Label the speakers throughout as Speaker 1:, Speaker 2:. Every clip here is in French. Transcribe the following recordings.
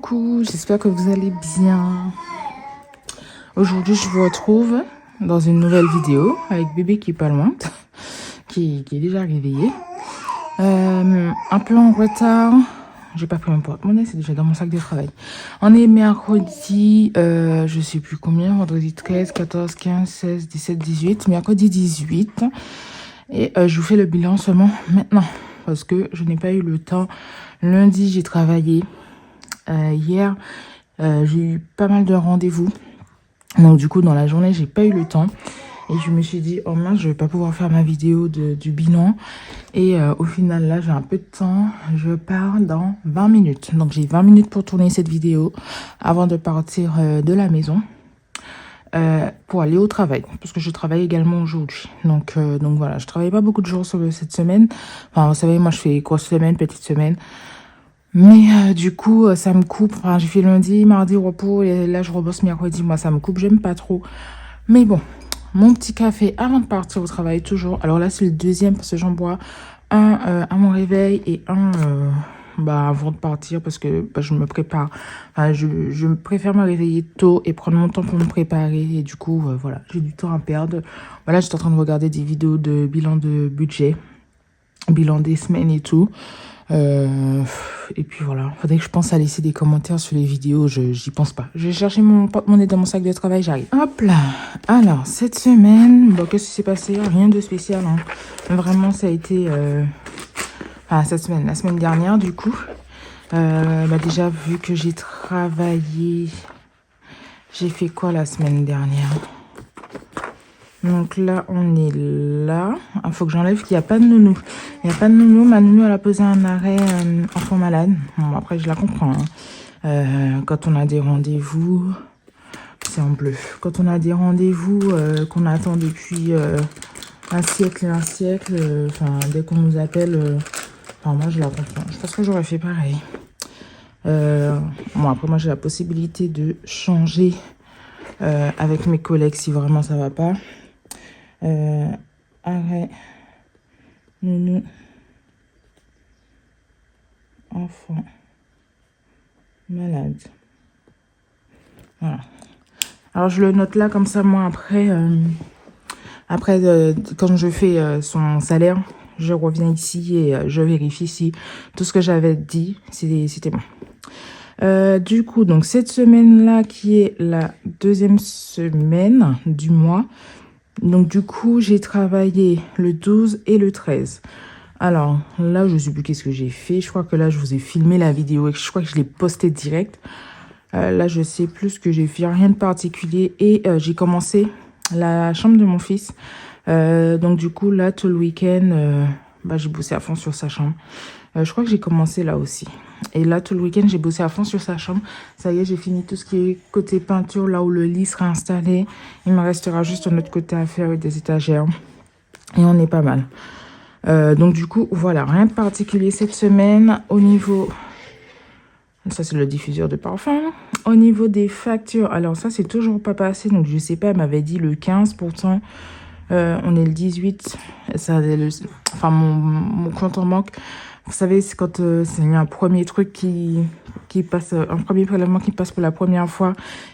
Speaker 1: Coucou, j'espère que vous allez bien. Aujourd'hui, je vous retrouve dans une nouvelle vidéo avec bébé qui est pas loin, qui est déjà réveillé. Un peu en retard. J'ai pas pris mon porte-monnaie, c'est déjà dans mon sac de travail. On est mercredi, je sais plus combien, vendredi 13, 14, 15, 16, 17, 18, mercredi 18. Et je vous fais le bilan seulement maintenant parce que je n'ai pas eu le temps. Lundi, j'ai travaillé. Hier, j'ai eu pas mal de rendez-vous. Donc du coup, dans la journée, j'ai pas eu le temps. Et je me suis dit, oh mince, je vais pas pouvoir faire ma vidéo du bilan. Et au final, là, j'ai un peu de temps. Je pars dans 20 minutes. Donc j'ai 20 minutes pour tourner cette vidéo avant de partir de la maison. Pour aller au travail. Parce que je travaille également aujourd'hui. Donc voilà, je travaille pas beaucoup de jours cette semaine. Enfin, vous savez, moi, je fais grosse semaine, petite semaine. Mais du coup, ça me coupe. Enfin, j'ai fait lundi, mardi, repos. Et là, je rebosse mercredi. Moi, ça me coupe. J'aime pas trop. Mais bon, mon petit café avant de partir au travail, toujours. Alors là, c'est le deuxième parce que j'en bois un à mon réveil et un avant de partir parce que je me prépare. Enfin, je préfère me réveiller tôt et prendre mon temps pour me préparer. Et du coup, voilà, j'ai du temps à perdre. Voilà, j'étais en train de regarder des vidéos de bilan de budget, bilan des semaines et tout. Et puis voilà, faudrait que je pense à laisser des commentaires sur les vidéos, j'y pense pas. Je vais chercher mon porte-monnaie dans mon sac de travail, j'arrive. Hop là. Alors, cette semaine, qu'est-ce qui s'est passé? Rien de spécial, hein. Vraiment, ça a été... cette semaine, la semaine dernière, du coup. Déjà, vu que j'ai travaillé... J'ai fait quoi la semaine dernière? Donc là, on est là. Il faut que j'enlève qu'il n'y a pas de nounou. Il n'y a pas de nounou. Ma nounou, elle a posé un arrêt enfant malade. Bon, après, je la comprends. Hein. Quand on a des rendez-vous, c'est en bleu. Quand on a des rendez-vous qu'on attend depuis un siècle et un siècle, dès qu'on nous appelle, moi, je la comprends. Je pense que j'aurais fait pareil. Après, moi, j'ai la possibilité de changer avec mes collègues si vraiment ça va pas. Arrêt, nounou, enfant, malade. Voilà. Alors, je le note là, comme ça, moi, après, quand je fais son salaire, je reviens ici et je vérifie si tout ce que j'avais dit, c'était bon. Du coup, donc, cette semaine-là, qui est la deuxième semaine du mois, donc, du coup, j'ai travaillé le 12 et le 13. Alors, là, je ne sais plus qu'est-ce que j'ai fait. Je crois que là, je vous ai filmé la vidéo et je crois que je l'ai postée direct. Là, je sais plus ce que j'ai fait. Rien de particulier. Et j'ai commencé la chambre de mon fils. Donc, du coup, là, tout le week-end, j'ai bossé à fond sur sa chambre. Je crois que j'ai commencé là aussi. Et là, tout le week-end, j'ai bossé à fond sur sa chambre. Ça y est, j'ai fini tout ce qui est côté peinture, là où le lit sera installé. Il me restera juste un autre côté à faire des étagères. Et on est pas mal. Donc, du coup, voilà, rien de particulier cette semaine. Au niveau... Ça, c'est le diffuseur de parfum. Au niveau des factures, alors ça, c'est toujours pas passé. Donc, je sais pas, elle m'avait dit le 15 pourtant. On est le 18. Mon compte en banque... Vous savez, c'est quand il y a un premier truc qui passe, un premier prélèvement qui passe pour la première fois,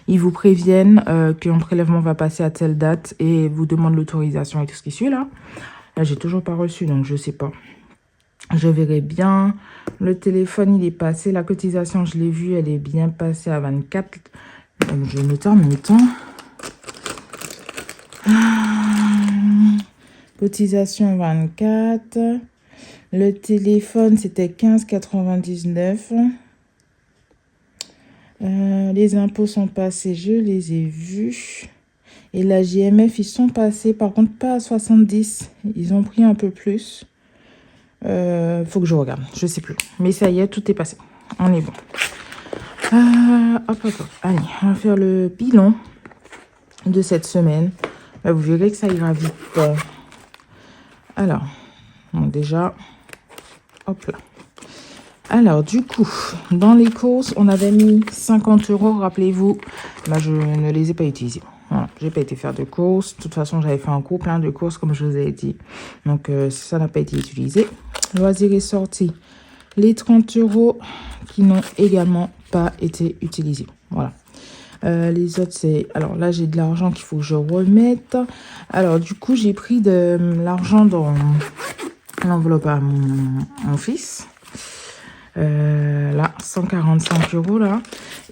Speaker 1: ils vous préviennent qu'un prélèvement va passer à telle date et vous demandent l'autorisation et tout ce qui suit là. Là, j'ai toujours pas reçu, donc je sais pas. Je verrai bien. Le téléphone, il est passé. La cotisation, je l'ai vue, elle est bien passée à 24. Donc, je note en même temps. Cotisation 24. Le téléphone, c'était 15,99. Les impôts sont passés, je les ai vus. Et la JMF, ils sont passés, par contre, pas à 70. Ils ont pris un peu plus. Faut que je regarde, je sais plus. Mais ça y est, tout est passé. On est bon. Hop. Allez, on va faire le bilan de cette semaine. Vous verrez que ça ira vite. Alors, déjà... Hop là. Alors, du coup, dans les courses, on avait mis 50 €, rappelez-vous. Là, je ne les ai pas utilisés. Voilà, j'ai pas été faire de courses. De toute façon, j'avais fait un gros plein de courses, comme je vous ai dit. Donc, ça n'a pas été utilisé. Loisirs et sorties, les 30 € qui n'ont également pas été utilisés. Voilà. Les autres, c'est... Alors là, j'ai de l'argent qu'il faut que je remette. Alors, du coup, j'ai pris de l'argent dans l'enveloppe à mon fils. Là, 145 € là.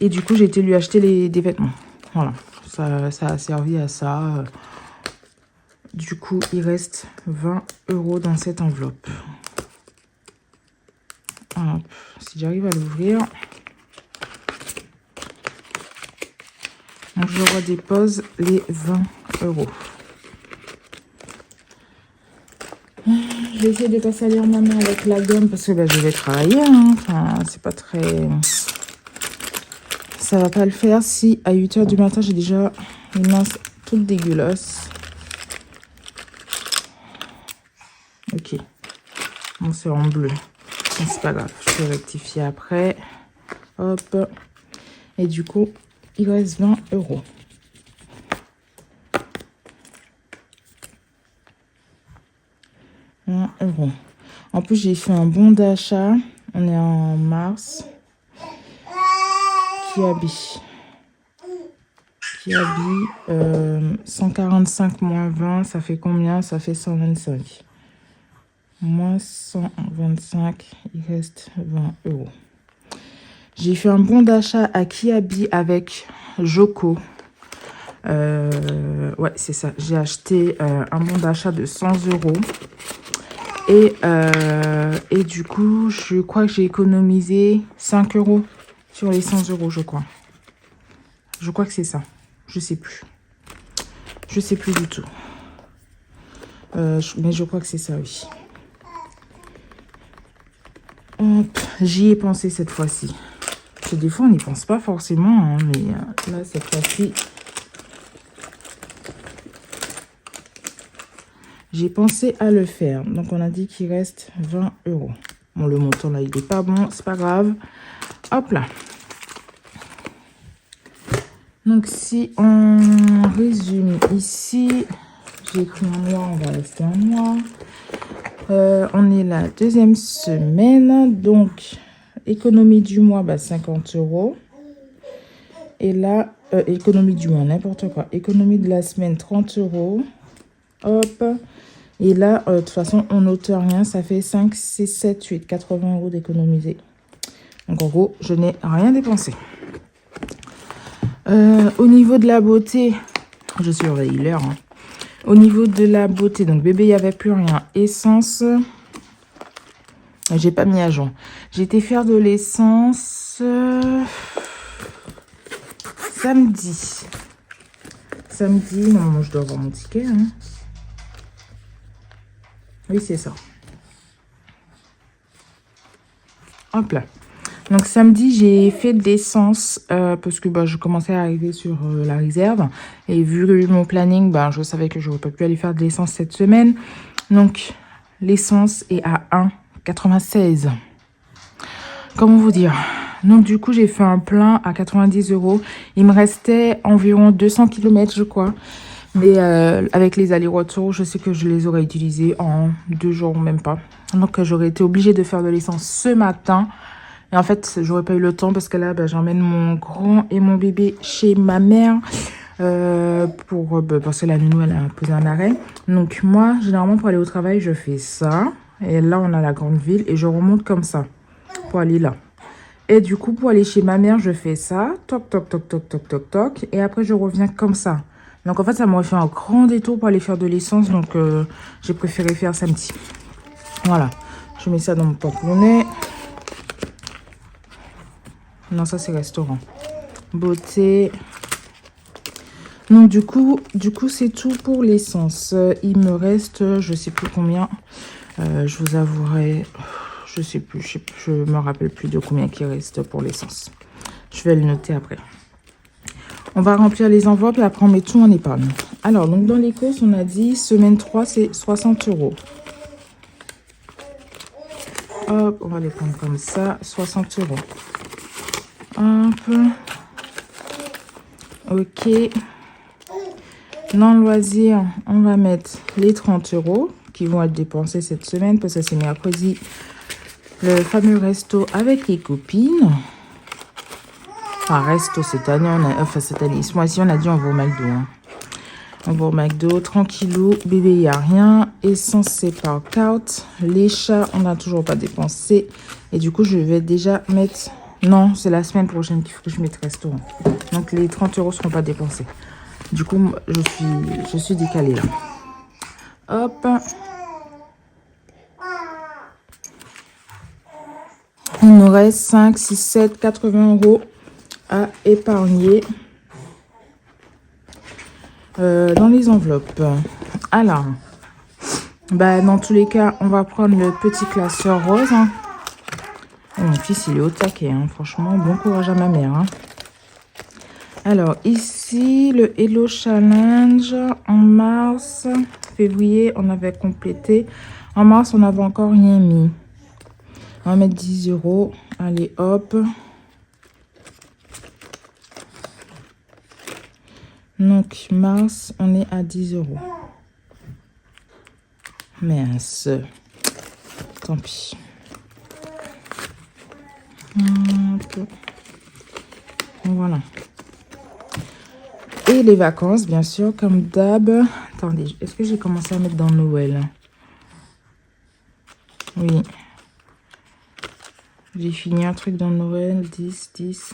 Speaker 1: Et du coup, j'ai été lui acheter des vêtements. Voilà. Ça a servi à ça. Du coup, il reste 20 € dans cette enveloppe. Hop. Si j'arrive à l'ouvrir... Donc, je redépose les 20 €. Je vais essayer de ne pas salir ma main avec la gomme parce que je vais travailler. Hein. Enfin, c'est pas très... Ça va pas le faire si à 8 h du matin, j'ai déjà les mains toutes dégueulasses. Ok. Bon, c'est en bleu. C'est pas grave. Je vais rectifier après. Hop. Et du coup... il reste 20 €. En plus, j'ai fait un bon d'achat. On est en mars. Kiabi. 145 moins 20, ça fait combien? Ça fait 125. Moins 125, il reste 20 €. J'ai fait un bon d'achat à Kiabi avec Joko. Ouais, c'est ça. J'ai acheté un bon d'achat de 100 €. Et du coup, je crois que j'ai économisé 5 € sur les 100 €, je crois. Je crois que c'est ça. Je sais plus. Je sais plus du tout. Mais je crois que c'est ça, oui. Hop, j'y ai pensé cette fois-ci. Parce que des fois, on n'y pense pas forcément. Hein, mais là, cette fois-ci... j'ai pensé à le faire. Donc, on a dit qu'il reste 20 €. Bon, le montant, là, il n'est pas bon. C'est pas grave. Hop là. Donc, si on résume ici, j'ai écrit en noir, on va rester en noir. On est la deuxième semaine. Donc, économie du mois, 50 €. Et là, économie du mois, n'importe quoi. Économie de la semaine, 30 €. Hop. Et là, de toute façon, on note rien. Ça fait 5, 6, 7, 8, 80 € d'économiser. Donc, en gros, je n'ai rien dépensé. Au niveau de la beauté, je surveille l'heure. Hein. Au niveau de la beauté, donc bébé, il n'y avait plus rien. Essence, j'ai pas mis à jour. J'ai été faire de l'essence samedi. Samedi, non, je dois avoir mon ticket. Hein. Oui, c'est ça. Hop là. Donc, samedi, j'ai fait de l'essence parce que je commençais à arriver sur la réserve. Et vu mon planning, je savais que je n'aurais pas pu aller faire de l'essence cette semaine. Donc, l'essence est à 1,96 €. Comment vous dire? Donc, du coup, j'ai fait un plein à 90 €. Il me restait environ 200 km, je crois. Mais avec les allers-retours, je sais que je les aurais utilisés en 2 jours, même pas. Donc, j'aurais été obligée de faire de l'essence ce matin. Et en fait, j'aurais pas eu le temps parce que là, j'emmène mon grand et mon bébé chez ma mère. Parce que la nounou, elle a posé un arrêt. Donc, moi, généralement, pour aller au travail, je fais ça. Et là, on a la grande ville. Et je remonte comme ça pour aller là. Et du coup, pour aller chez ma mère, je fais ça. Toc, toc, toc, toc, toc, toc, toc. Et après, je reviens comme ça. Donc, en fait, ça m'aurait fait un grand détour pour aller faire de l'essence. Donc, j'ai préféré faire samedi. Voilà. Je mets ça dans mon porte-monnaie. Non, ça, c'est restaurant. Beauté. Donc, du coup, c'est tout pour l'essence. Il me reste, je sais plus combien. Je vous avouerai, je sais plus. Je me rappelle plus de combien il reste pour l'essence. Je vais le noter après. On va remplir les enveloppes et après on met tout en épargne. Alors, donc dans les courses, on a dit semaine 3, c'est 60 €. Hop, on va les prendre comme ça, 60 €. Hop. Ok. Dans le loisir, on va mettre les 30 € qui vont être dépensés cette semaine parce que c'est mercredi le fameux resto avec les copines. Enfin, resto cette année, cette année, ce mois-ci, on a dit on va au McDo. Hein. On va au McDo, tranquillou, bébé, il n'y a rien. Essence, c'est par carte. Les chats, on n'a toujours pas dépensé. Et du coup, je vais déjà mettre... Non, c'est la semaine prochaine qu'il faut que je mette restaurant. Donc, les 30 € ne seront pas dépensés. Du coup, je suis décalée là. Hop. Il nous reste 5, 6, 7, 80 € à épargner dans les enveloppes. Alors, dans tous les cas, on va prendre le petit classeur rose. Hein. Oh, mon fils, il est au taquet. Hein. Franchement, bon courage à ma mère. Hein. Alors, ici, le Hello Challenge. En mars, février, on avait complété. En mars, on n'avait encore rien mis. On va mettre 10 €. Allez, hop. Donc, mars, on est à 10 €. Mince. Tant pis. Hop. Voilà. Et les vacances, bien sûr, comme d'hab. Attendez, est-ce que j'ai commencé à mettre dans Noël? Oui. J'ai fini un truc dans Noël, 10, 10.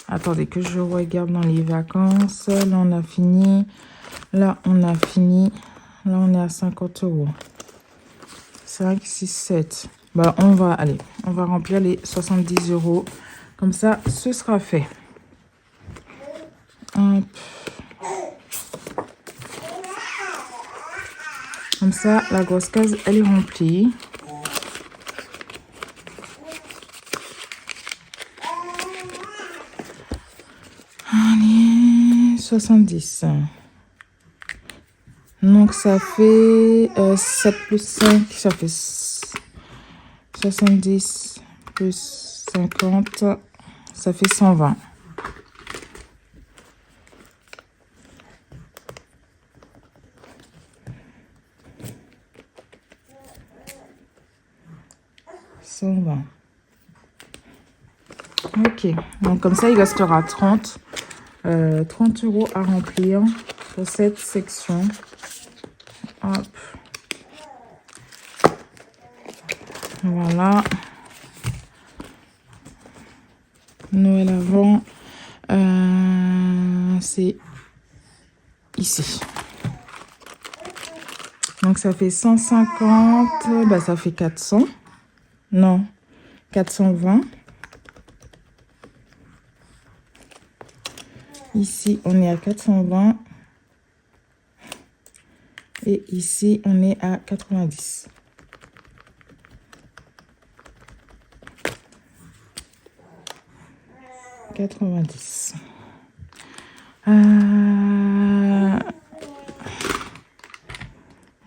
Speaker 1: Attendez que je regarde dans les vacances. Là, on a fini. Là, on a fini. Là, on est à 50 €. 5, 6, 7. On va remplir les 70 €. Comme ça, ce sera fait. Hop. Comme ça, la grosse case, elle est remplie. Allez, 70. Donc, ça fait 7 plus 5, ça fait 70 plus 50, ça fait 120. Ok, donc comme ça, il restera 30 € à remplir pour cette section. Hop. Voilà. Noël avant, c'est ici. Donc, ça fait 150, ça fait 400. Non, 420. Ici, on est à 420. Et ici, on est à 90.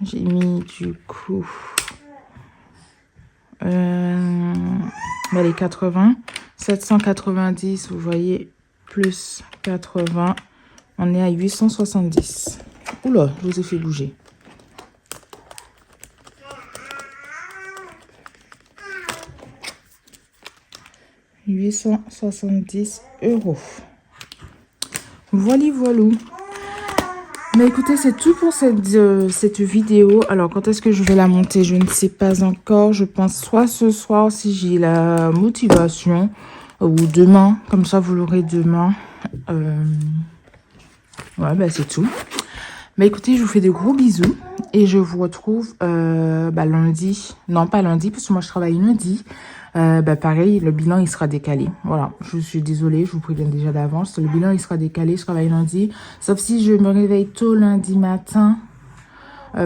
Speaker 1: J'ai mis du coup les 80, 790, vous voyez, plus 80, on est à 870. Oula, je vous ai fait bouger. « 870 €. Voilà, voilà. Mais écoutez, c'est tout pour cette vidéo. Alors, quand est-ce que je vais la monter? Je ne sais pas encore. Je pense soit ce soir, si j'ai la motivation, ou demain. Comme ça, vous l'aurez demain. Ouais, c'est tout. Mais écoutez, je vous fais de gros bisous. Et je vous retrouve lundi. Non, pas lundi, parce que moi, je travaille lundi. Pareil, le bilan, il sera décalé. Voilà, je suis désolée, je vous préviens déjà d'avance. Le bilan, il sera décalé, je travaille lundi. Sauf si je me réveille tôt lundi matin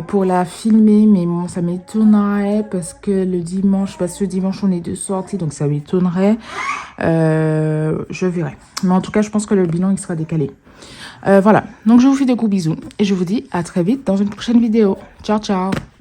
Speaker 1: pour la filmer. Mais bon, ça m'étonnerait parce que le dimanche, parce que dimanche, on est de sortie. Donc, ça m'étonnerait. Je verrai. Mais en tout cas, je pense que le bilan, il sera décalé. Voilà, donc je vous fais des gros bisous. Et je vous dis à très vite dans une prochaine vidéo. Ciao, ciao.